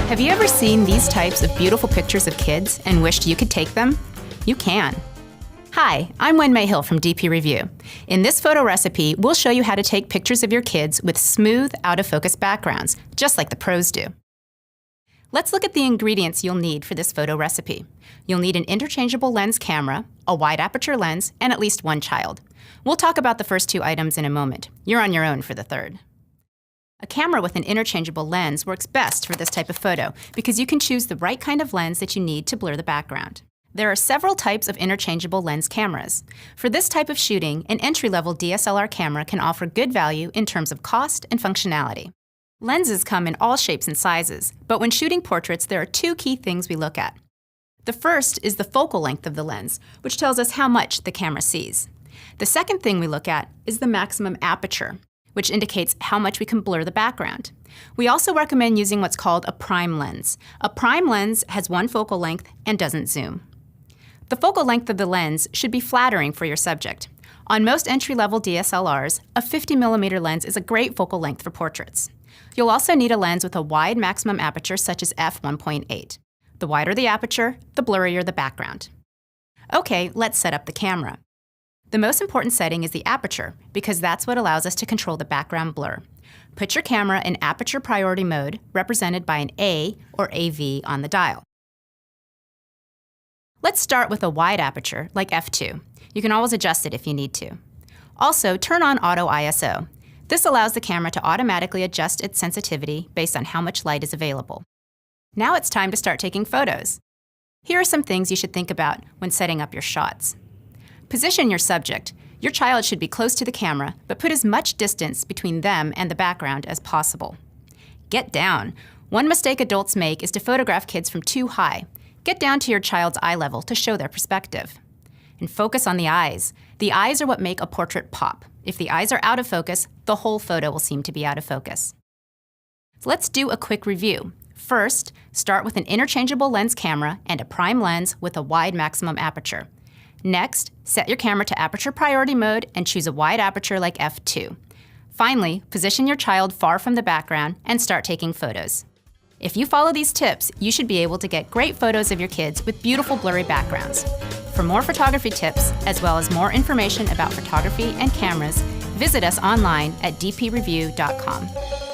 Have you ever seen these types of beautiful pictures of kids and wished you could take them? You can. Hi, I'm Wen-Mei Hill from DP Review. In this photo recipe, we'll show you how to take pictures of your kids with smooth, out-of-focus backgrounds, just like the pros do. Let's look at the ingredients you'll need for this photo recipe. You'll need an interchangeable lens camera, a wide aperture lens, and at least one child. We'll talk about the first two items in a moment. You're on your own for the third. A camera with an interchangeable lens works best for this type of photo because you can choose the right kind of lens that you need to blur the background. There are several types of interchangeable lens cameras. For this type of shooting, an entry-level DSLR camera can offer good value in terms of cost and functionality. Lenses come in all shapes and sizes, but when shooting portraits, there are two key things we look at. The first is the focal length of the lens, which tells us how much the camera sees. The second thing we look at is the maximum aperture, which indicates how much we can blur the background. We also recommend using what's called a prime lens. A prime lens has one focal length and doesn't zoom. The focal length of the lens should be flattering for your subject. On most entry-level DSLRs, a 50mm lens is a great focal length for portraits. You'll also need a lens with a wide maximum aperture such as f1.8. The wider the aperture, the blurrier the background. Okay, let's set up the camera. The most important setting is the aperture, because that's what allows us to control the background blur. Put your camera in aperture priority mode, represented by an A or AV on the dial. Let's start with a wide aperture, like f2. You can always adjust it if you need to. Also, turn on Auto ISO. This allows the camera to automatically adjust its sensitivity based on how much light is available. Now it's time to start taking photos. Here are some things you should think about when setting up your shots. Position your subject. Your child should be close to the camera, but put as much distance between them and the background as possible. Get down. One mistake adults make is to photograph kids from too high. Get down to your child's eye level to show their perspective. And focus on the eyes. The eyes are what make a portrait pop. If the eyes are out of focus, the whole photo will seem to be out of focus. Let's do a quick review. First, start with an interchangeable lens camera and a prime lens with a wide maximum aperture. Next, set your camera to aperture priority mode and choose a wide aperture like f2. Finally, position your child far from the background and start taking photos. If you follow these tips, you should be able to get great photos of your kids with beautiful blurry backgrounds. For more photography tips, as well as more information about photography and cameras, visit us online at dpreview.com.